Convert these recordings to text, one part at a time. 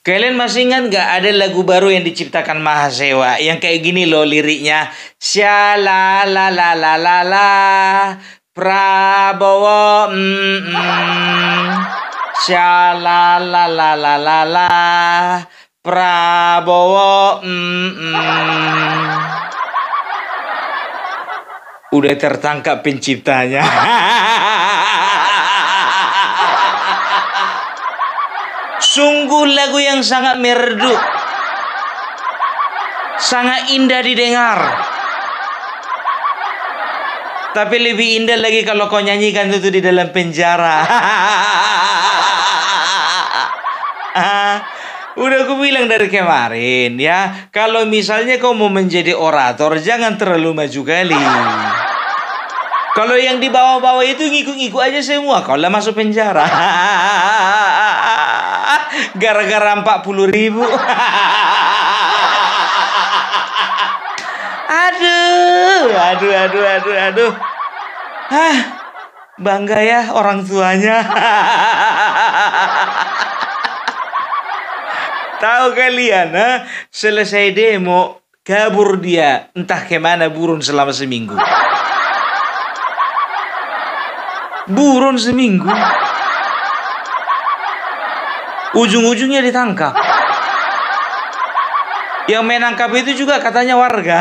Kalian masih ingat gak ada lagu baru yang diciptakan Mahasewa yang kayak gini loh liriknya. Sya la la la la la Prabowo Sya la la la la la la Prabowo Udah tertangkap penciptanya. Sungguh lagu yang sangat merdu, sangat indah didengar. Tapi lebih indah lagi kalau kau nyanyikan itu di dalam penjara. Udah aku bilang dari kemarin ya, kalau misalnya kau mau menjadi orator, jangan terlalu maju kali. Kalau yang di bawah-bawah itu ngikut-ngikut aja semua, kau lah masuk penjara. Gara-gara 40.000. Aduh. Bangga ya orang tuanya. Tahu kalian, selesai demo, kabur dia entah kemana buron selama seminggu. Buron seminggu. Ujung-ujungnya ditangkap. Yang menangkap itu juga katanya warga.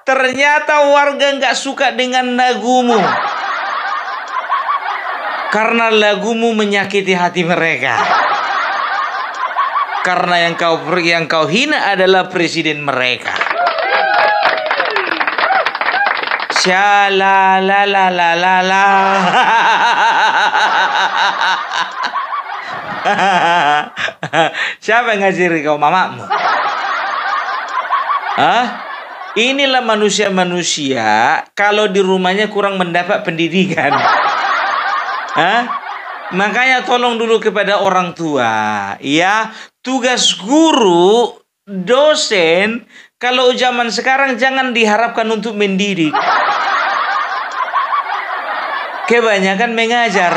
Ternyata warga nggak suka dengan lagumu. Karena lagumu menyakiti hati mereka. Karena yang kau hina adalah presiden mereka. Sya la la la la la la. Siapa yang ngajari kau, mamamu? Inilah manusia-manusia kalau di rumahnya kurang mendapat pendidikan. Makanya tolong dulu kepada orang tua. Ya, tugas guru, dosen, kalau zaman sekarang jangan diharapkan untuk mendidik. Kebanyakan mengajar.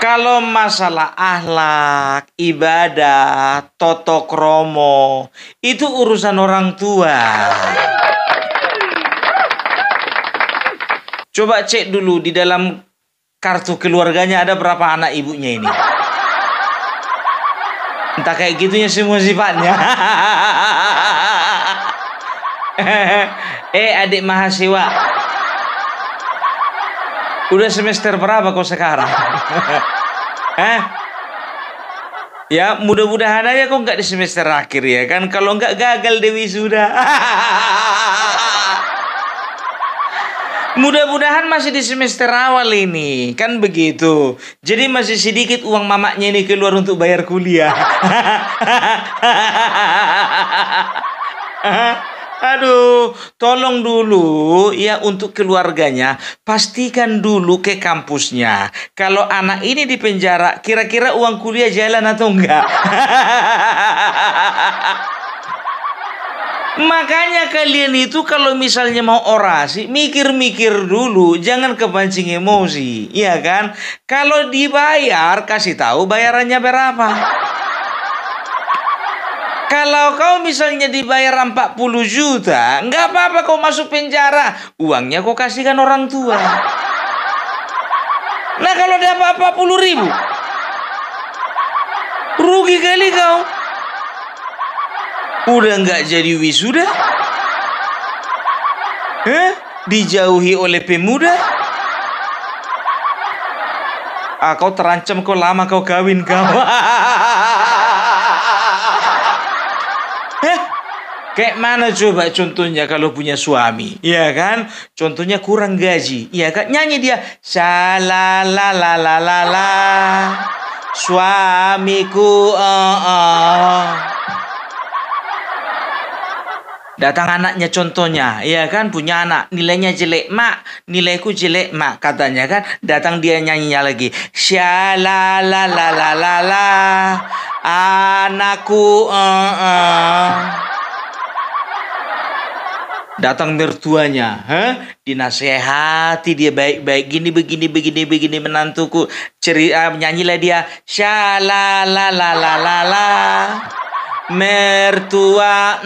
Kalau masalah akhlak, ibadah, toto kromo, itu urusan orang tua. Coba cek dulu di dalam kartu keluarganya ada berapa anak ibunya ini. Entah kayak gitunya semua sifatnya. Adik Mahasewa. Udah semester berapa kau sekarang? Ya mudah-mudahan aja kau nggak di semester akhir ya kan. Kalau nggak gagal Dewi sudah. Mudah-mudahan masih di semester awal ini. Kan begitu. Jadi masih sedikit uang mamanya ini keluar untuk bayar kuliah. Aduh, tolong dulu ya untuk keluarganya, pastikan dulu ke kampusnya. Kalau anak ini di penjara, kira-kira uang kuliah jalan atau enggak? Makanya kalian itu kalau misalnya mau orasi, mikir-mikir dulu, jangan kepancing emosi, ya kan? Kalau dibayar, kasih tahu bayarannya berapa. Kalau kau misalnya dibayar 40 juta, nggak apa-apa kau masuk penjara. Uangnya kau kasihkan orang tua. Nah kalau dapat 40.000, rugi kali kau. Udah nggak jadi wisuda? Dijauhi oleh pemuda? Kau terancam kau lama kau kawin kau. Kayak mana coba contohnya kalau punya suami, ya kan? Contohnya kurang gaji, ya kan? Nyanyi dia, shala la la la la la, suamiku. Datang anaknya contohnya, ya kan? Punya anak, nilainya jelek, mak, nilaiku jelek, mak, katanya kan? Datang dia nyanyinya lagi, shala la la la la la, anakku. Datang mertuanya, dinasehati dia baik-baik, gini begini begini begini menantuku. Nyanyilah dia, shalalalalala, mertua.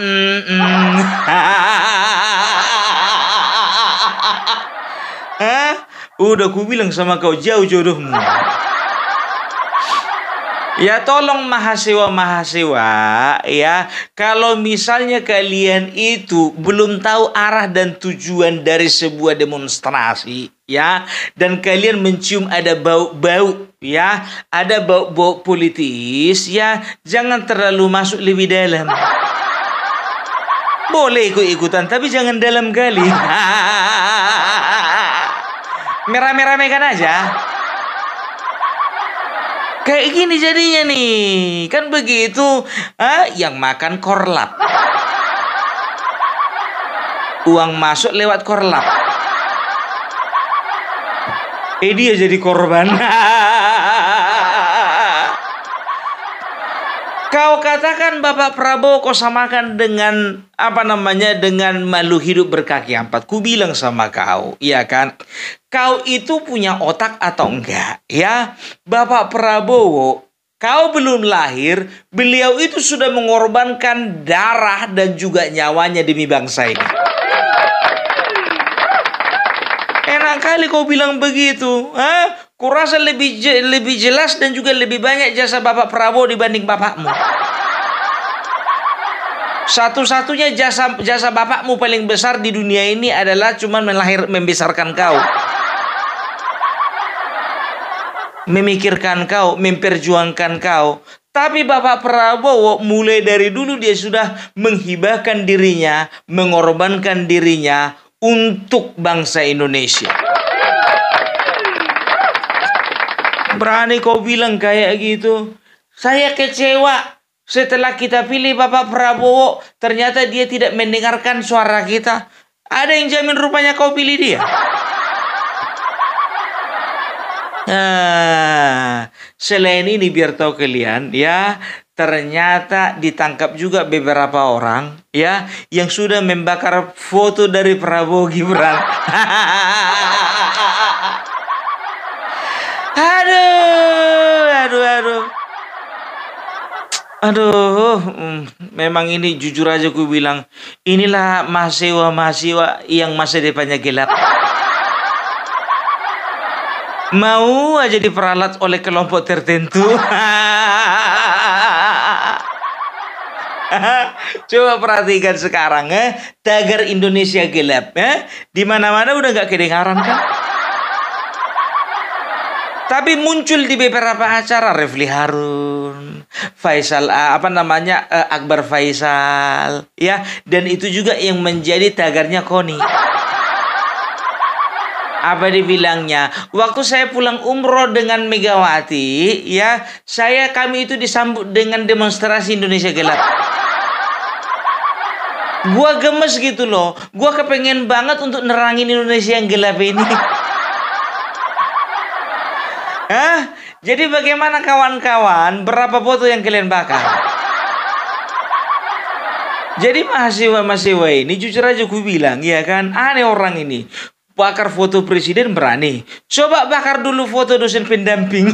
Udah ku bilang sama kau, jauh jodohmu. Ya tolong mahasiswa-mahasiswa ya, kalau misalnya kalian itu belum tahu arah dan tujuan dari sebuah demonstrasi ya, dan kalian mencium ada bau-bau ya, ada bau-bau politis ya, jangan terlalu masuk lebih dalam. Boleh ikut-ikutan tapi jangan dalam kali. Merah-merahkan aja. Kayak gini jadinya nih, kan begitu, yang makan korlap. Uang masuk lewat korlap. Dia jadi korban. Kau katakan Bapak Prabowo kau samakan dengan dengan makhluk hidup berkaki empat. Ku bilang sama kau, iya kan? Kau itu punya otak atau enggak? Ya, Bapak Prabowo, kau belum lahir, beliau itu sudah mengorbankan darah dan juga nyawanya demi bangsa ini. Enak kali kau bilang begitu, Kurasa lebih jelas dan juga lebih banyak jasa Bapak Prabowo dibanding bapakmu. Satu-satunya jasa bapakmu paling besar di dunia ini adalah cuma membesarkan kau. Memikirkan kau, memperjuangkan kau. Tapi Bapak Prabowo mulai dari dulu dia sudah menghibahkan dirinya, mengorbankan dirinya untuk bangsa Indonesia. Berani kau bilang kayak gitu. Saya kecewa. Setelah kita pilih Bapak Prabowo, ternyata dia tidak mendengarkan suara kita. Ada yang jamin rupanya kau pilih dia? Selain ini biar tahu kalian ya, ternyata ditangkap juga beberapa orang ya yang sudah membakar foto dari Prabowo Gibran. Aduh, memang ini jujur aja ku bilang, inilah mahasiswa yang masa depannya gelap. Mau aja diperalat oleh kelompok tertentu. Coba perhatikan sekarang, tagar Indonesia gelap, di mana-mana udah nggak kedengaran kan? Tapi muncul di beberapa acara Refli Harun, Faisal Akbar Faisal, ya, dan itu juga yang menjadi tagarnya Koni. Apa dibilangnya? Waktu saya pulang umroh dengan Megawati, ya, kami itu disambut dengan demonstrasi Indonesia gelap. Gua gemes gitu loh. Gua kepengen banget untuk nerangin Indonesia yang gelap ini. Jadi bagaimana kawan-kawan? Berapa foto yang kalian bakar? Jadi mahasiswa ini jujur aja ku bilang, ya kan, aneh orang ini. Bakar foto presiden berani. Coba bakar dulu foto dosen pendamping.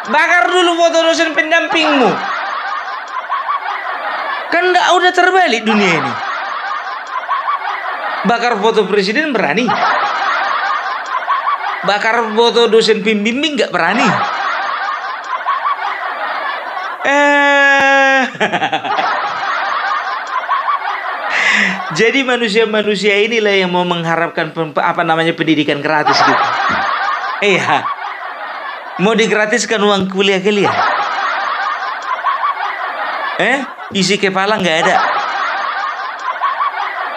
Bakar dulu foto dosen pendampingmu. Kan udah terbalik dunia ini. Bakar foto presiden berani. Bakar foto dosen pembimbing nggak berani. Jadi manusia-manusia inilah yang mau mengharapkan pendidikan gratis gitu. Iya. Mau digratiskan uang kuliah kalian. Isi kepala nggak ada.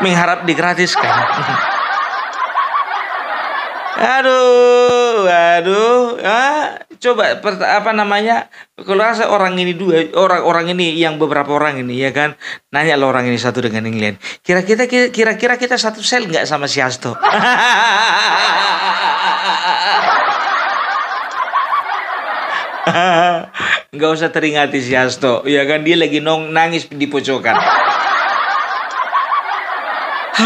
Mengharap digratiskan. Aduh, coba kalau rasa orang ini orang ini yang beberapa orang ini ya kan, nanya lo orang ini satu dengan yang lain. Kira-kira kita satu sel nggak sama si Hasto? nggak usah teringati si Hasto. Ya kan, dia lagi nangis di pojokan.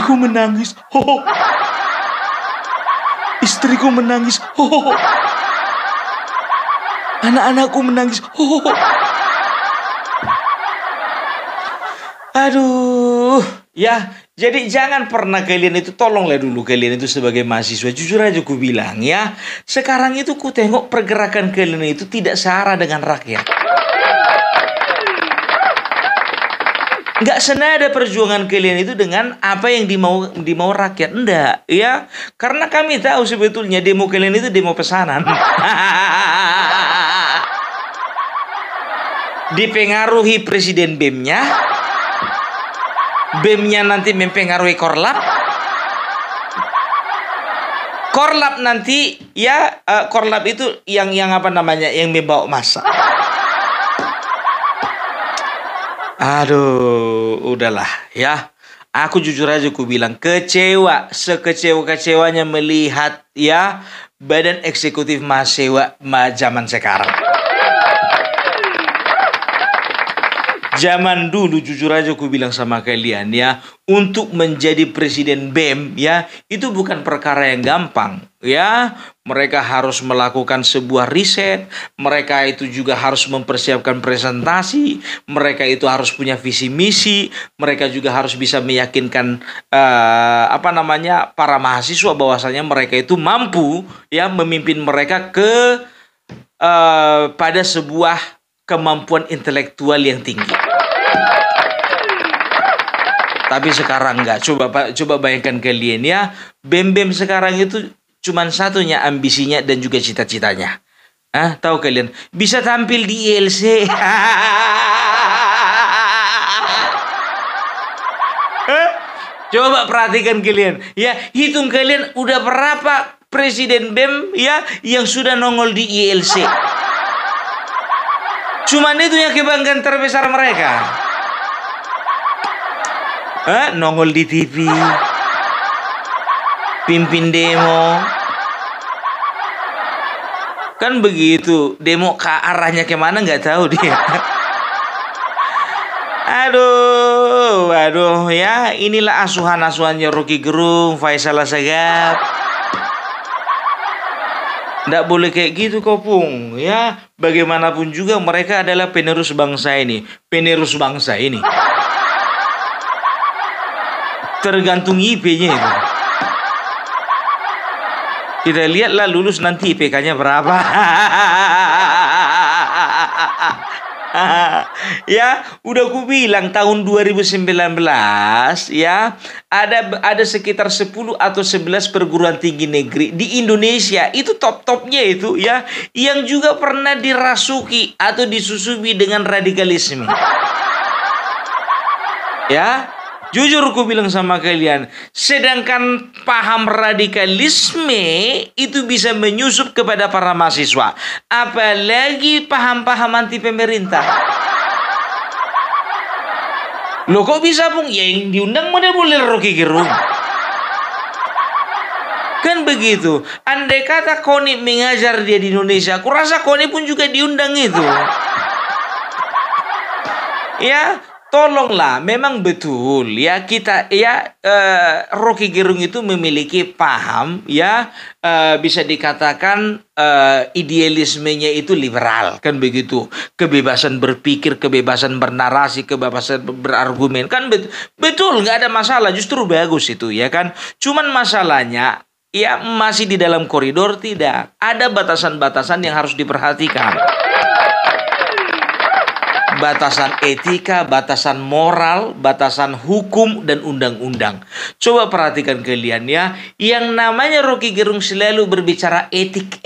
Aku menangis. Ho. Istriku menangis. Ho. Anak-anakku menangis. Ho. Aduh, ya. Jadi jangan pernah kalian itu, tolonglah dulu kalian itu sebagai mahasiswa. Jujur aja ku bilang ya, sekarang itu ku tengok pergerakan kalian itu tidak searah dengan rakyat. Nggak senada perjuangan kalian itu dengan apa yang dimau rakyat. Enggak, ya. Karena kami tahu sebetulnya demo kalian itu demo pesanan. Dipengaruhi presiden BEM-nya. BEM-nya nanti mempengaruhi Korlap. Korlap nanti ya, Korlap itu yang apa namanya, yang membawa massa. Aduh, udahlah ya. Aku jujur aja ku bilang kecewa, sekecewa-kecewanya melihat ya badan eksekutif mahasiswa zaman sekarang. Zaman dulu jujur aja ku bilang sama kalian ya, untuk menjadi presiden BEM ya, itu bukan perkara yang gampang ya. Mereka harus melakukan sebuah riset, mereka itu juga harus mempersiapkan presentasi, mereka itu harus punya visi misi, mereka juga harus bisa meyakinkan para mahasiswa bahwasanya mereka itu mampu ya memimpin mereka ke pada sebuah kemampuan intelektual yang tinggi. Tapi sekarang enggak. Coba bayangkan kalian ya, BEM sekarang itu cuman satunya ambisinya dan juga cita-citanya. Tahu kalian? Bisa tampil di ILC. Coba perhatikan kalian. Ya, hitung kalian udah berapa presiden BEM ya yang sudah nongol di ILC. Cuman itu yang kebanggaan terbesar mereka. Nongol di TV, pimpin demo. Kan begitu, demo ke arahnya kemana nggak tahu dia. Aduh ya, inilah asuhan-asuhannya Rocky Gerung, Faisal Assegaf. Nggak boleh kayak gitu Kopung ya. Bagaimanapun juga mereka adalah penerus bangsa ini. Tergantung IP-nya itu. Kita lihatlah lulus nanti IPK-nya berapa. Ya, udah ku bilang tahun 2019 ya, ada sekitar 10 atau 11 perguruan tinggi negeri di Indonesia itu top-topnya itu ya, yang juga pernah dirasuki atau disusupi dengan radikalisme. Ya, jujur aku bilang sama kalian, sedangkan paham radikalisme itu bisa menyusup kepada para mahasiswa, apalagi paham-paham anti pemerintah. Loh kok bisa Bung? Ya yang diundang model-model Rocky Gerung. Kan begitu. Andai kata Koni mengajar dia di Indonesia, aku rasa Koni pun juga diundang itu. Ya, tolonglah, memang betul ya kita ya, Rocky Gerung itu memiliki paham ya, bisa dikatakan idealismenya itu liberal, kan begitu. Kebebasan berpikir, kebebasan bernarasi, kebebasan berargumen, kan betul, nggak ada masalah, justru bagus itu ya kan. Cuman masalahnya ya masih di dalam koridor, tidak ada batasan-batasan yang harus diperhatikan. Batasan etika, batasan moral, batasan hukum dan undang-undang. Coba perhatikan kalian ya, yang namanya Rocky Gerung selalu berbicara etik.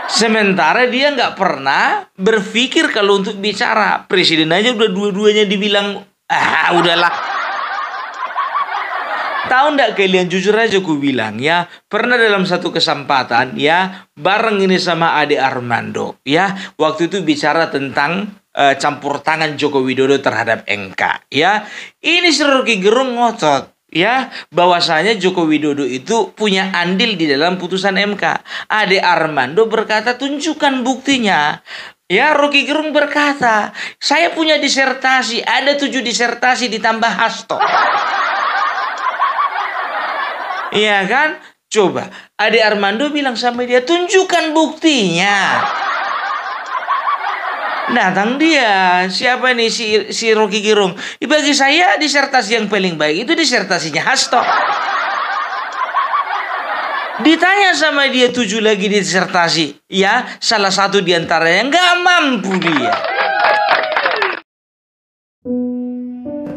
Sementara dia nggak pernah berpikir kalau untuk bicara. Presiden aja udah dua-duanya dibilang, udahlah. Tahu nggak kalian, jujur aja ku bilang ya, pernah dalam satu kesempatan ya, bareng ini sama Ade Armando ya, waktu itu bicara tentang campur tangan Joko Widodo terhadap MK ya. Ini si Rocky Gerung ngotot ya bahwasanya Joko Widodo itu punya andil di dalam putusan MK. Ade Armando berkata tunjukkan buktinya. Ya, Rocky Gerung berkata, saya punya disertasi, ada 7 disertasi ditambah Hasto. Iya kan? Coba, Ade Armando bilang sama dia, tunjukkan buktinya. Datang dia, siapa nih si Rocky Gerung? Bagi saya disertasi yang paling baik itu disertasinya Hasto. Ditanya sama dia 7 lagi disertasi, ya salah satu diantaranya nggak mampu dia.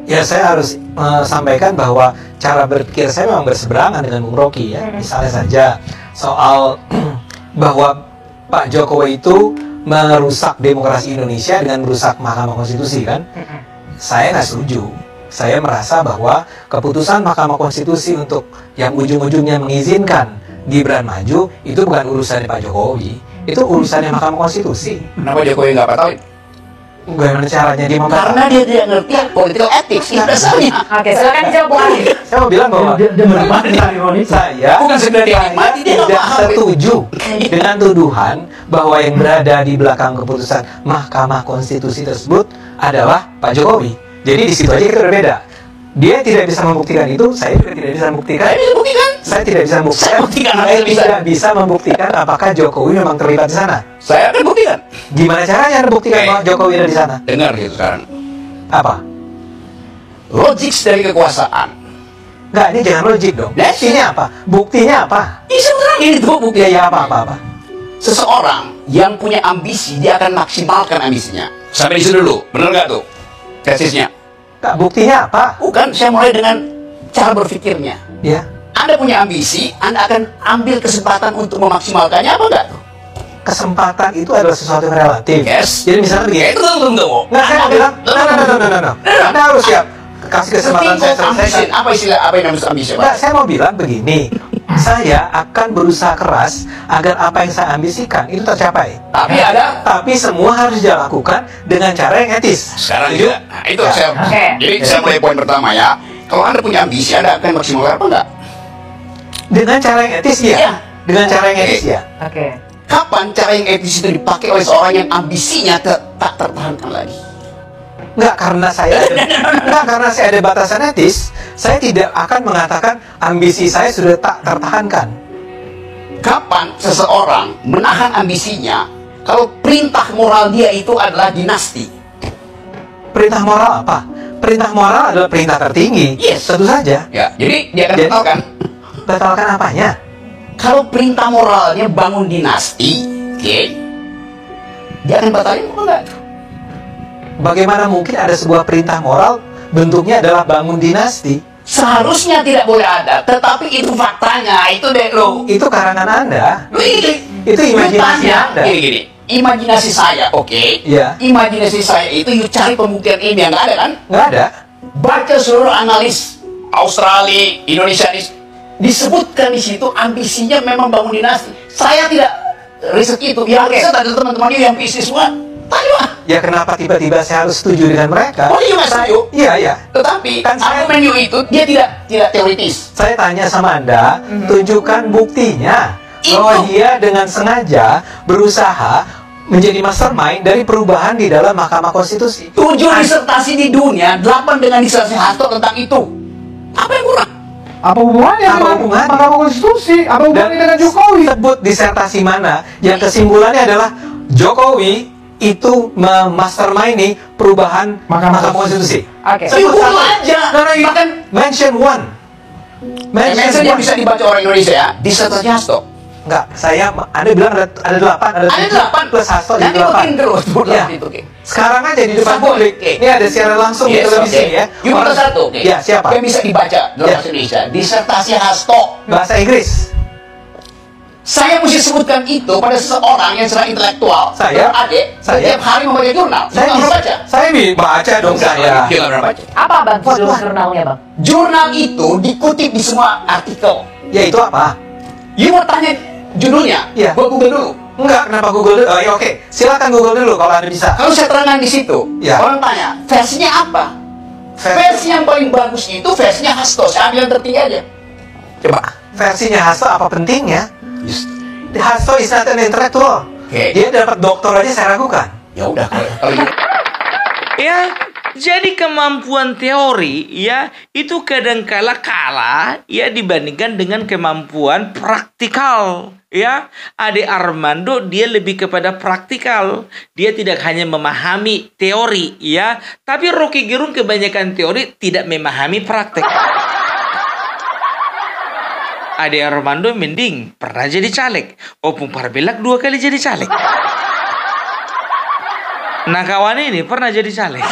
Ya saya harus sampaikan bahwa cara berpikir saya memang berseberangan dengan Bung Rocky ya. Misalnya saja soal bahwa Pak Jokowi itu merusak demokrasi Indonesia dengan merusak Mahkamah Konstitusi kan. Saya nggak setuju. Saya merasa bahwa keputusan Mahkamah Konstitusi untuk yang ujung-ujungnya mengizinkan Gibran maju itu bukan urusannya Pak Jokowi, itu urusannya Mahkamah Konstitusi. Kenapa Jokowi nggak batalin? Bagaimana caranya dia membatalkan? Karena dia tidak ngerti political ethics itu dasarnya. Oke, silakan jawab. Saya mau bilang bahwa dia menikmati ironi. saya Bukan sekedar dinikmati, dia nggak tidak paham. setuju dengan tuduhan bahwa yang berada di belakang keputusan Mahkamah Konstitusi tersebut adalah Pak Jokowi. Jadi di situ aja kita berbeda. Dia tidak bisa membuktikan itu, saya juga tidak bisa membuktikan. Saya bisa buktikan. Saya tidak bisa membuktikan. Saya buktikan, Saya Anda bisa. tidak bisa membuktikan apakah Jokowi memang terlibat di sana. Saya akan buktikan. Gimana caranya Anda buktikan bahwa Jokowi ada di sana? Dengar gitu sekarang. Apa? Logik dari kekuasaan. Enggak, ini jangan logik dong. Buktinya apa? Buktinya apa? Bisa terangin itu bukti. Ya apa. Seseorang yang punya ambisi, dia akan maksimalkan ambisinya. Sampai di situ dulu, benar nggak tuh tesisnya? Kak, buktinya apa? Bukan, saya mulai dengan cara berpikirnya. Ya. Anda punya ambisi, Anda akan ambil kesempatan untuk memaksimalkannya apa enggak? Kesempatan itu adalah sesuatu yang relatif. Yes. Jadi misalnya begini. Ya itu tunggu. Nggak, saya mau bilang, no. Anda harus siap. Kasih kesempatan saya selesaikan. Apa istilah, apa yang namanya ambisi? Nggak, saya mau bilang begini. Saya akan berusaha keras agar apa yang saya ambisikan itu tercapai. Tapi semua harus dilakukan dengan cara yang etis. Sekarang Setuju? juga. Nah, itu Ya. saya. Oke. Jadi saya mulai poin pertama ya. Kalau Anda punya ambisi, Anda akan maksimalkan apa enggak? Dengan cara yang etis ya. Iya. Dengan cara yang etis ya. Oke. Kapan cara yang etis itu dipakai oleh seorang yang ambisinya tak tertahankan lagi? Enggak karena saya ada batasan etis, saya tidak akan mengatakan ambisi saya sudah tak tertahankan. Kapan seseorang menahan ambisinya kalau perintah moral dia itu adalah dinasti? Perintah moral apa? Perintah moral adalah perintah tertinggi. Yes. Tentu saja. Ya, jadi dia akan Jadi- batalkan. Batalkan apanya? Kalau perintah moralnya bangun dinasti, oke, dia akan batalin apa enggak? Bagaimana mungkin ada sebuah perintah moral bentuknya adalah bangun dinasti? Seharusnya tidak boleh ada, tetapi itu faktanya, itu deh lo. Itu karangan Anda. Lu ini, Itu imajinasi lu tanya, Anda. Gini, imajinasi saya, oke? Iya. Imajinasi saya itu, you cari pembuktian ilmiah, nggak ada kan? Nggak ada. Baca seluruh analis Australia, Indonesia, disebutkan di situ ambisinya memang bangun dinasti. Saya tidak riset itu, yang riset ada teman-teman yang PhD semua. Tanya, Ya kenapa tiba-tiba saya harus setuju dengan mereka? oh iya mas setuju. Iya. Tetapi Kan saya- argumen you itu dia tidak teoritis. Saya tanya sama Anda, tunjukkan buktinya bahwa Itu. dia dengan sengaja berusaha menjadi mastermind dari perubahan di dalam Mahkamah Konstitusi. 7 disertasi di dunia, 8 dengan disertasi Hasto tentang itu. Apa yang kurang? Apa hubungannya Apa dengan hubungannya? Mahkamah Konstitusi? Apa hubungannya dengan Jokowi? Sebut disertasi mana yang kesimpulannya adalah Jokowi itu memastermind perubahan Mahkamah Mahkamah Konstitusi. Oke. Sebut Hukum satu. aja. No, Bahkan mention one. mention yang bisa dibaca orang Indonesia ya, disertasi Hasto. Enggak, Anda bilang ada 8, ada Ada 7, 8 plus Hasto dan jadi 8. ikutin terus. Iya. Itu, oke. Sekarang aja di depan Satu, publik. oke. Ini ada siaran langsung di Yes, televisi oke. ya. You minta satu, oke. Ya, siapa? Yang bisa dibaca dalam Ya. bahasa Indonesia, disertasi Hasto. Bahasa Inggris. Saya mesti sebutkan itu pada seseorang yang secara intelektual. Saya? Adik, Saya? setiap hari membaca jurnal. Saya nggak pernah baca. Saya baca dong saya. Dia nggak pernah baca. Apa bang jurnalnya bang? Jurnal itu dikutip di semua artikel. Ya itu apa? You mau tanya judulnya? Iya. Gua Google dulu. Enggak, kenapa Google dulu? Oh, ya oke. Silakan Google dulu kalau Anda bisa. Kalau saya terangkan di situ, Ya. orang tanya, versinya apa? Versi yang paling bagus itu versinya Hasto. Saya ambil yang tertinggi aja. Coba. Versinya Hasto apa pentingnya? Hasto is not an intellectual. Oke. Dia dapat doktor aja saya ragukan. Ya udah kalau gitu. Ya, jadi kemampuan teori ya itu kadangkala kalah ya dibandingkan dengan kemampuan praktikal. Ya, Ade Armando dia lebih kepada praktikal. Dia tidak hanya memahami teori ya, tapi Rocky Gerung kebanyakan teori tidak memahami praktek. Ade Armando mending pernah jadi caleg. Opung Parbelak 2 kali jadi caleg. Nah kawan ini pernah jadi caleg.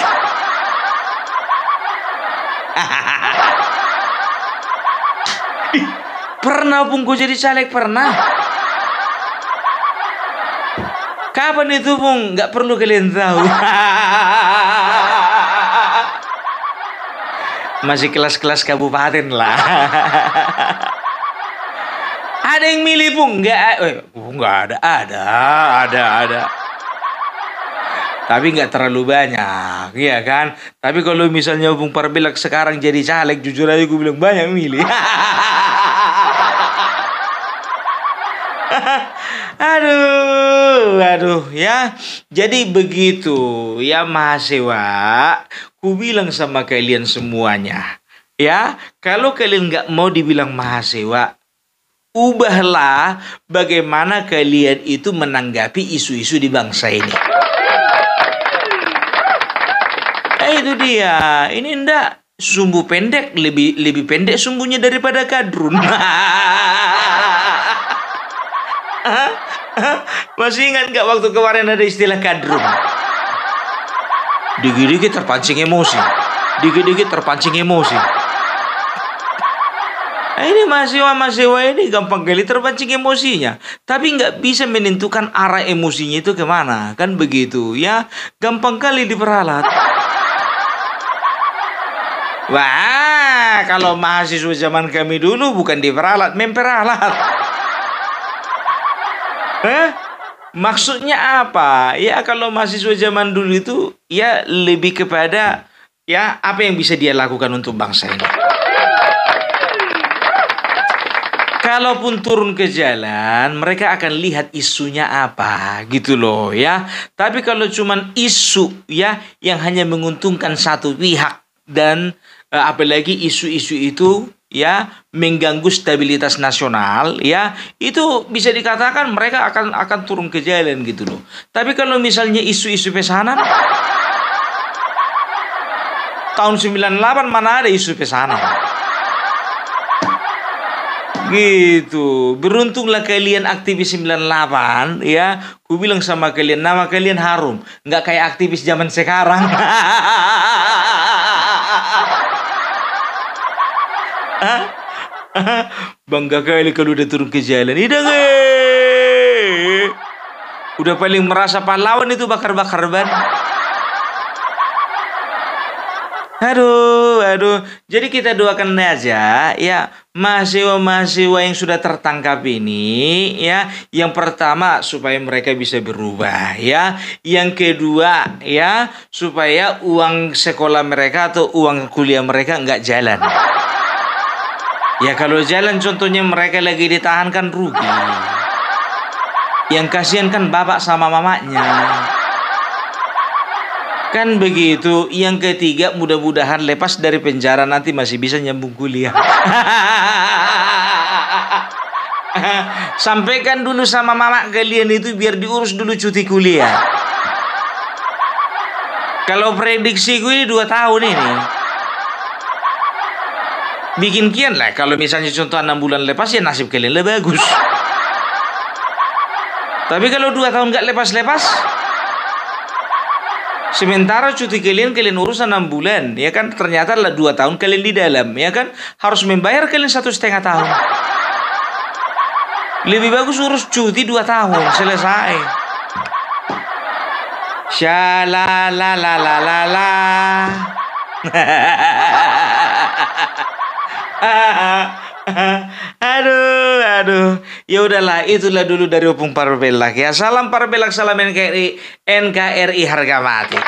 Pernah Bung gue jadi caleg, pernah. Kapan itu Bung? Nggak perlu kalian tahu. Masih kelas-kelas kabupaten lah. Ada yang milih Bung? Nggak ada. Tapi nggak terlalu banyak, ya kan? Tapi kalau misalnya Bung Parbelak sekarang jadi caleg, jujur aja gue bilang banyak milih. Aduh, ya. Jadi begitu, ya mahasiswa. Ku bilang sama kalian semuanya, ya. Kalau kalian nggak mau dibilang mahasiswa, ubahlah bagaimana kalian itu menanggapi isu-isu di bangsa ini. Itu dia. Ini ndak sumbu pendek, lebih pendek sumbunya daripada kadrun. Masih ingat nggak waktu kemarin ada istilah kadrun? Dikit-dikit terpancing emosi. Nah, ini mahasiswa ini gampang kali terpancing emosinya, tapi nggak bisa menentukan arah emosinya itu kemana, kan begitu ya? Gampang kali diperalat. Wah, kalau mahasiswa zaman kami dulu bukan diperalat, memperalat. Maksudnya apa? Ya kalau mahasiswa zaman dulu itu ya lebih kepada ya apa yang bisa dia lakukan untuk bangsa ini. Kalaupun turun ke jalan, mereka akan lihat isunya apa, gitu loh ya. Tapi kalau cuman isu ya yang hanya menguntungkan satu pihak dan apalagi isu-isu itu ya mengganggu stabilitas nasional ya, itu bisa dikatakan mereka akan turun ke jalan gitu loh. Tapi kalau misalnya isu-isu pesanan, tahun 98 mana ada isu pesanan gitu. Beruntunglah kalian aktivis 98 ya. Ku bilang sama kalian, nama kalian harum, nggak kayak aktivis zaman sekarang. Bangga kali kalau udah turun ke jalan. Udah paling merasa pahlawan itu bakar-bakar ban. Aduh. Jadi kita doakan aja ya mahasiswa-mahasiswa yang sudah tertangkap ini ya. Yang pertama supaya mereka bisa berubah ya. Yang kedua ya supaya uang sekolah mereka atau uang kuliah mereka nggak jalan. Ya kalau jalan contohnya mereka lagi ditahan kan rugi. Yang kasihan kan bapak sama mamanya. Kan begitu. Yang ketiga mudah-mudahan lepas dari penjara nanti masih bisa nyambung kuliah. Sampaikan dulu sama mama kalian itu biar diurus dulu cuti kuliah. Kalau prediksi gue ini 2 tahun ini. Bikin kian lah. Kalau misalnya contoh 6 bulan lepas ya nasib kalian lebih bagus. Tapi kalau 2 tahun gak lepas-lepas, sementara cuti kalian urus 6 bulan, ya kan? Ternyata lah 2 tahun kalian di dalam, ya kan? Harus membayar kalian 1,5 tahun. Lebih bagus urus cuti 2 tahun, selesai. Shalalalalala. Aduh. Ya udahlah, itulah dulu dari Opung Parbelak ya. Salam Parbelak, salam NKRI harga mati.